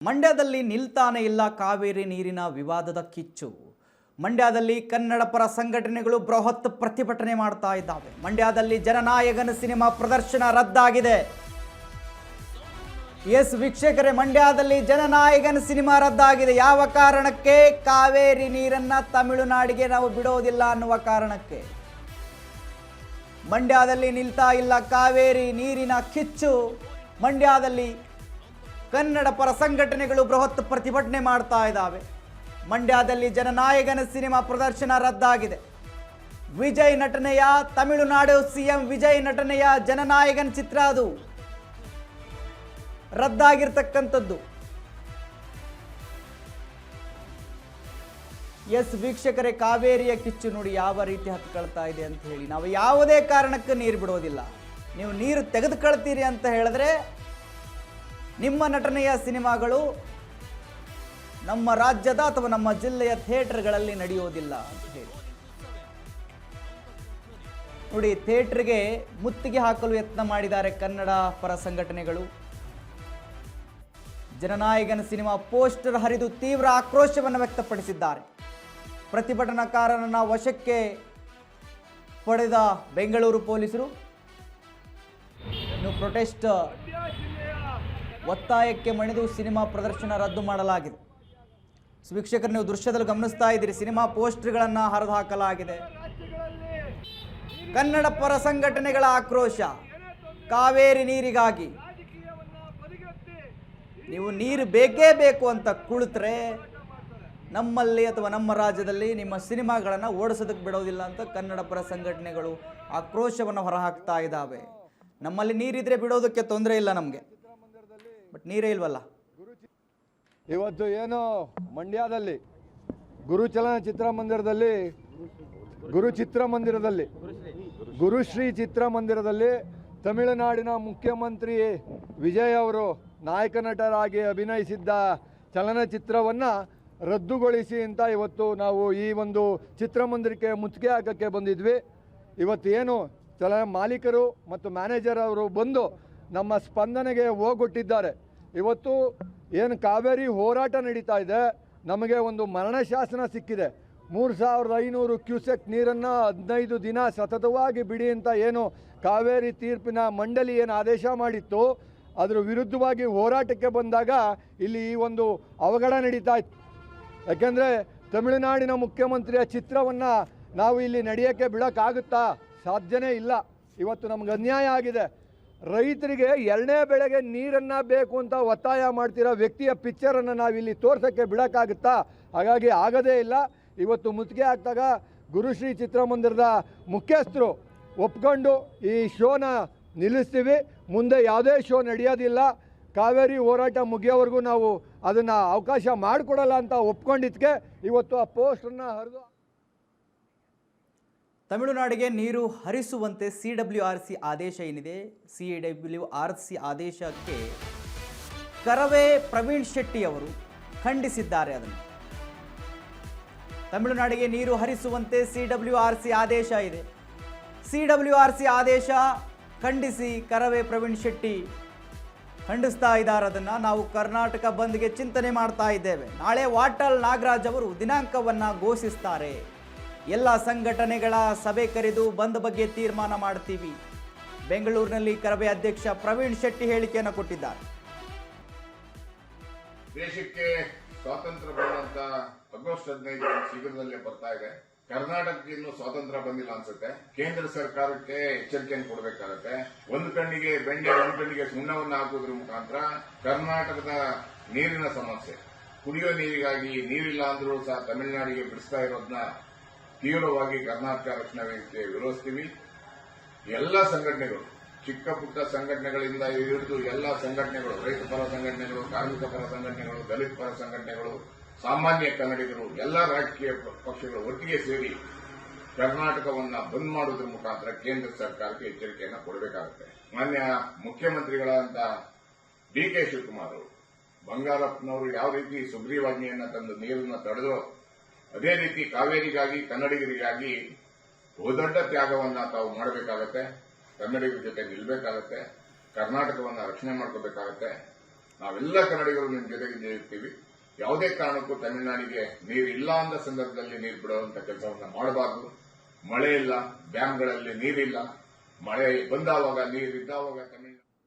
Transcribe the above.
ಮಂಡ್ಯದಲ್ಲಿ ನಿಲ್ತಾನೆ ಇಲ್ಲ ಕಾವೇರಿ ನೀರಿನ ವಿವಾದದ ಕಿಚ್ಚು. ಮಂಡ್ಯದಲ್ಲಿ ಕನ್ನಡ ಪರ ಸಂಘಟನೆಗಳು ಬೃಹತ್ ಪ್ರತಿಭಟನೆ ಮಾಡ್ತಾ ಇದ್ದಾವೆ. ಮಂಡ್ಯದಲ್ಲಿ ಜನನಾಯಕನ ಸಿನಿಮಾ ಪ್ರದರ್ಶನ ರದ್ದಾಗಿದೆ. ಎಸ್ ವೀಕ್ಷಕರೇ, ಮಂಡ್ಯದಲ್ಲಿ ಜನನಾಯಕನ ಸಿನಿಮಾ ರದ್ದಾಗಿದೆ. ಯಾವ ಕಾರಣಕ್ಕೆ? ಕಾವೇರಿ ನೀರನ್ನ ತಮಿಳುನಾಡಿಗೆ ನಾವು ಬಿಡೋದಿಲ್ಲ ಅನ್ನುವ ಕಾರಣಕ್ಕೆ. ಮಂಡ್ಯದಲ್ಲಿ ನಿಲ್ತಾ ಇಲ್ಲ ಕಾವೇರಿ ನೀರಿನ ಕಿಚ್ಚು. ಮಂಡ್ಯದಲ್ಲಿ ಕನ್ನಡ ಪರ ಸಂಘಟನೆಗಳು ಬೃಹತ್ ಪ್ರತಿಭಟನೆ ಮಾಡ್ತಾ ಇದ್ದಾವೆ. ಮಂಡ್ಯದಲ್ಲಿ ಜನನಾಯಕನ ಸಿನಿಮಾ ಪ್ರದರ್ಶನ ರದ್ದಾಗಿದೆ. ವಿಜಯ್ ನಟನೆಯ ತಮಿಳುನಾಡು ಸಿಎಂ ವಿಜಯ್ ನಟನೆಯ ಜನನಾಯಕನ ಚಿತ್ರ ಅದು ರದ್ದಾಗಿರ್ತಕ್ಕಂಥದ್ದು. ಎಸ್ ವೀಕ್ಷಕರೇ, ಕಾವೇರಿಯ ಕಿಚ್ಚು ನೋಡಿ ಯಾವ ರೀತಿ ಹತ್ಕೊಳ್ತಾ ಇದೆ ಅಂತ ಹೇಳಿ. ನಾವು ಯಾವುದೇ ಕಾರಣಕ್ಕೆ ನೀರು ಬಿಡೋದಿಲ್ಲ. ನೀವು ನೀರು ತೆಗೆದುಕೊಳ್ತೀರಿ ಅಂತ ಹೇಳಿದ್ರೆ ನಿಮ್ಮ ನಟನೆಯ ಸಿನಿಮಾಗಳು ನಮ್ಮ ರಾಜ್ಯದ ಅಥವಾ ನಮ್ಮ ಜಿಲ್ಲೆಯ ಥಿಯೇಟರ್ಗಳಲ್ಲಿ ನಡೆಯೋದಿಲ್ಲ ಅಂತ ಹೇಳಿ ನೋಡಿ. ಥಿಯೇಟರ್ಗೆ ಮುತ್ತಿಗೆ ಹಾಕಲು ಯತ್ನ ಮಾಡಿದ್ದಾರೆ ಕನ್ನಡ ಪರ ಸಂಘಟನೆಗಳು. ಜನನಾಯಕನ ಸಿನಿಮಾ ಪೋಸ್ಟರ್ ಹರಿದು ತೀವ್ರ ಆಕ್ರೋಶವನ್ನು ವ್ಯಕ್ತಪಡಿಸಿದ್ದಾರೆ. ಪ್ರತಿಭಟನಾಕಾರರನ್ನ ವಶಕ್ಕೆ ಪಡೆದ ಬೆಂಗಳೂರು ಪೊಲೀಸರು ಇನ್ನು ಪ್ರೊಟೆಸ್ಟ್ ಒತ್ತಾಯಕ್ಕೆ ಮಣಿದು ಸಿನಿಮಾ ಪ್ರದರ್ಶನ ರದ್ದು ಮಾಡಲಾಗಿದೆ. ವೀಕ್ಷಕರು, ನೀವು ದೃಶ್ಯದಲ್ಲಿ ಗಮನಿಸ್ತಾ ಇದ್ದೀರಿ, ಸಿನಿಮಾ ಪೋಸ್ಟರ್ಗಳನ್ನು ಹರಿದು ಹಾಕಲಾಗಿದೆ. ಕನ್ನಡ ಪರ ಸಂಘಟನೆಗಳ ಆಕ್ರೋಶ ಕಾವೇರಿ ನೀರಿಗಾಗಿ. ನೀವು ನೀರು ಬೇಕೇ ಬೇಕು ಅಂತ ಕುಳಿತರೆ ನಮ್ಮಲ್ಲಿ ಅಥವಾ ನಮ್ಮ ರಾಜ್ಯದಲ್ಲಿ ನಿಮ್ಮ ಸಿನಿಮಾಗಳನ್ನು ಓಡಿಸೋದಕ್ಕೆ ಬಿಡೋದಿಲ್ಲ ಅಂತ ಕನ್ನಡ ಪರ ಸಂಘಟನೆಗಳು ಆಕ್ರೋಶವನ್ನು ಹೊರಹಾಕ್ತಾ ಇದ್ದಾವೆ. ನಮ್ಮಲ್ಲಿ ನೀರಿದ್ರೆ ಬಿಡೋದಕ್ಕೆ ತೊಂದರೆ ಇಲ್ಲ ನಮಗೆ, ಬಟ್ ನೀರೇ ಇಲ್ವಲ್ಲ. ಇವತ್ತು ಏನು ಮಂಡ್ಯದಲ್ಲಿ ಗುರುಶ್ರೀ ಚಿತ್ರಮಂದಿರದಲ್ಲಿ ತಮಿಳುನಾಡಿನ ಮುಖ್ಯಮಂತ್ರಿ ವಿಜಯ್ ಅವರು ನಾಯಕ ನಟರಾಗಿ ಅಭಿನಯಿಸಿದ್ದ ಚಲನಚಿತ್ರವನ್ನು ರದ್ದುಗೊಳಿಸಿ ಅಂತ ಇವತ್ತು ನಾವು ಈ ಒಂದು ಚಿತ್ರಮಂದಿರಕ್ಕೆ ಮುತ್ತಿಗೆ ಹಾಕೋಕ್ಕೆ ಬಂದಿದ್ವಿ. ಇವತ್ತು ಏನು ಮಾಲೀಕರು ಮತ್ತು ಮ್ಯಾನೇಜರ್ ಅವರು ಬಂದು ನಮ್ಮ ಸ್ಪಂದನೆಗೆ ಹೋಗೊಟ್ಟಿದ್ದಾರೆ. ಇವತ್ತು ಏನು ಕಾವೇರಿ ಹೋರಾಟ ನಡೀತಾ ಇದೆ, ನಮಗೆ ಒಂದು ಮರಣಶಾಸನ ಸಿಕ್ಕಿದೆ. 3500 ಕ್ಯೂಸೆಕ್ ನೀರನ್ನು 15 ದಿನ ಸತತವಾಗಿ ಬಿಡಿ ಅಂತ ಏನು ಕಾವೇರಿ ತೀರ್ಪಿನ ಮಂಡಳಿ ಏನು ಆದೇಶ ಮಾಡಿತ್ತು, ಅದರ ವಿರುದ್ಧವಾಗಿ ಹೋರಾಟಕ್ಕೆ ಬಂದಾಗ ಇಲ್ಲಿ ಈ ಒಂದು ಅವಘಡ ನಡೀತಾ ಇತ್ತು. ಯಾಕೆಂದರೆ ತಮಿಳುನಾಡಿನ ಮುಖ್ಯಮಂತ್ರಿಯ ಚಿತ್ರವನ್ನು ನಾವು ಇಲ್ಲಿ ನಡೆಯೋಕ್ಕೆ ಬಿಡೋಕ್ಕಾಗುತ್ತಾ? ಸಾಧ್ಯನೇ ಇಲ್ಲ. ಇವತ್ತು ನಮ್ಗೆ ಅನ್ಯಾಯ ಆಗಿದೆ. ರೈತರಿಗೆ 2ನೇ ಬೆಳೆಗೆ ನೀರನ್ನು ಬೇಕು ಅಂತ ಒತ್ತಾಯ ಮಾಡ್ತಿರೋ ವ್ಯಕ್ತಿಯ ಪಿಕ್ಚರನ್ನು ನಾವಿಲ್ಲಿ ತೋರ್ಸೋಕ್ಕೆ ಬಿಡೋಕ್ಕಾಗುತ್ತಾ? ಹಾಗಾಗಿ ಆಗೋದೇ ಇಲ್ಲ. ಇವತ್ತು ಮುತ್ತಿಗೆ ಹಾಕಿದಾಗ ಗುರುಶ್ರೀ ಚಿತ್ರಮಂದಿರದ ಮುಖ್ಯಸ್ಥರು ಒಪ್ಕೊಂಡು ಈ ಶೋನ ನಿಲ್ಲಿಸ್ತೀವಿ, ಮುಂದೆ ಯಾವುದೇ ಶೋ ನಡೆಯೋದಿಲ್ಲ, ಕಾವೇರಿ ಹೋರಾಟ ಮುಗಿಯೋವರೆಗೂ ನಾವು ಅದನ್ನು ಅವಕಾಶ ಮಾಡಿಕೊಡಲ್ಲ ಅಂತ ಒಪ್ಕೊಂಡಿದ್ದಕ್ಕೆ ಇವತ್ತು ಆ ಪೋಸ್ಟನ್ನು ಹರಿದು ತಮಿಳುನಾಡಿಗೆ ನೀರು ಹರಿಸುವಂತೆ CWRC ಆದೇಶ ಏನಿದೆ, CWRC ಆದೇಶಕ್ಕೆ ಕರವೇ ಪ್ರವೀಣ್ ಶೆಟ್ಟಿ ಅವರು ಖಂಡಿಸಿದ್ದಾರೆ. ಅದನ್ನು ತಮಿಳುನಾಡಿಗೆ ನೀರು ಹರಿಸುವಂತೆ CWRC ಆದೇಶ ಇದೆ. CWRC ಆದೇಶ ಖಂಡಿಸಿ ಕರವೇ ಪ್ರವೀಣ್ ಶೆಟ್ಟಿ ಖಂಡಿಸ್ತಾ ಇದ್ದಾರೆ. ಅದನ್ನು ನಾವು ಕರ್ನಾಟಕ ಬಂದ್ಗೆ ಚಿಂತನೆ ಮಾಡ್ತಾ ಇದ್ದೇವೆ. ನಾಳೆ ವಾಟಾಳ್ ನಾಗರಾಜ್ ಅವರು ದಿನಾಂಕವನ್ನು ಘೋಷಿಸ್ತಾರೆ. ಎಲ್ಲ ಸಂಘಟನೆಗಳ ಸಭೆ ಕರೆದು ಬಂದ್ ಬಗ್ಗೆ ತೀರ್ಮಾನ ಮಾಡ್ತೀವಿ. ಬೆಂಗಳೂರಿನಲ್ಲಿ ಕರವೇ ಅಧ್ಯಕ್ಷ ಪ್ರವೀಣ್ ಶೆಟ್ಟಿ ಹೇಳಿಕೆಯನ್ನು ಕೊಟ್ಟಿದ್ದಾರೆ. ದೇಶಕ್ಕೆ ಸ್ವಾತಂತ್ರ್ಯ ಬಂದಂತ ಆಗಸ್ಟ್ 15 ಶೀಘ್ರದಲ್ಲೇ ಬರ್ತಾ ಇದೆ. ಕರ್ನಾಟಕಕ್ಕೆ ಇನ್ನೂ ಸ್ವಾತಂತ್ರ್ಯ ಬಂದಿಲ್ಲ ಅನ್ಸುತ್ತೆ. ಕೇಂದ್ರ ಸರ್ಕಾರಕ್ಕೆ ಎಚ್ಚರಿಕೆಯನ್ನು ಕೊಡಬೇಕಾಗತ್ತೆ. ಒಂದು ಕಣ್ಣಿಗೆ ಬೆಂಡೆ ಒಂದು ಕಣ್ಣಿಗೆ ಸುಣ್ಣವನ್ನು ಹಾಕುವುದ್ರ ಮುಖಾಂತರ ಕರ್ನಾಟಕದ ನೀರಿನ ಸಮಸ್ಯೆ, ಕುಡಿಯೋ ನೀರಿಗಾಗಿ ನೀರಿಲ್ಲ ಅಂದ್ರೂ ಸಹ ತಮಿಳುನಾಡಿಗೆ ಬಿಡಿಸ್ತಾ ಇರೋದನ್ನ ತೀವ್ರವಾಗಿ ಕರ್ನಾಟಕ ರಕ್ಷಣಾ ವೇದಿಕೆ ವಿರೋಧಿಸ್ತೀವಿ. ಎಲ್ಲ ಸಂಘಟನೆಗಳು, ಚಿಕ್ಕ ಪುಟ್ಟ ಸಂಘಟನೆಗಳಿಂದ ಹಿಡಿದು ಎಲ್ಲ ಸಂಘಟನೆಗಳು, ರೈತ ಪರ ಸಂಘಟನೆಗಳು, ಕಾರ್ಮಿಕ ಪರ ಸಂಘಟನೆಗಳು, ದಲಿತ ಪರ ಸಂಘಟನೆಗಳು, ಸಾಮಾನ್ಯ ಕನ್ನಡಿಗರು, ಎಲ್ಲ ರಾಜಕೀಯ ಪಕ್ಷಗಳು ಒಟ್ಟಿಗೆ ಸೇರಿ ಕರ್ನಾಟಕವನ್ನ ಬಂದ್ ಮಾಡೋದ್ರ ಮುಖಾಂತರ ಕೇಂದ್ರ ಸರ್ಕಾರಕ್ಕೆ ಎಚ್ಚರಿಕೆಯನ್ನು ಕೊಡಬೇಕಾಗುತ್ತೆ. ಮಾನ್ಯ ಮುಖ್ಯಮಂತ್ರಿಗಳಾದಂತ DK ಶಿವಕುಮಾರ್ ಅವರು, ಬಂಗಾರಪ್ಪನವರು ಯಾವ ರೀತಿ ಸುಗ್ರೀವಾಜ್ಞೆಯನ್ನ ತಂದು ನೀರನ್ನು ತಡೆದೋ ಅದೇ ರೀತಿ ಕಾವೇರಿಗಾಗಿ ಕನ್ನಡಿಗರಿಗಾಗಿ ಬಹುದೊಡ್ಡ ತ್ಯಾಗವನ್ನ ತಾವು ಮಾಡಬೇಕಾಗತ್ತೆ. ಕನ್ನಡಿಗರ ಜೊತೆ ನಿಲ್ಲಬೇಕಾಗತ್ತೆ. ಕರ್ನಾಟಕವನ್ನು ರಕ್ಷಣೆ ಮಾಡ್ಕೋಬೇಕಾಗತ್ತೆ. ನಾವೆಲ್ಲ ಕನ್ನಡಿಗರು ನಿಮ್ ಜೊತೆಗೆ ಇರ್ತೀವಿ. ಯಾವುದೇ ಕಾರಣಕ್ಕೂ ತಮಿಳುನಾಡಿಗೆ ನೀರು ಇಲ್ಲ ಅಂದ ಸಂದರ್ಭದಲ್ಲಿ ನೀರು ಬಿಡುವಂತ ಕೆಲಸವನ್ನ ಮಾಡಬಾರದು. ಮಳೆ ಇಲ್ಲ, ಡ್ಯಾಂಗಳಲ್ಲಿ ನೀರಿಲ್ಲ, ಮಳೆ ಬಂದಾವಾಗ ನೀರಿದ್ದಾವಾಗ ತಮಿಳುನಾಡು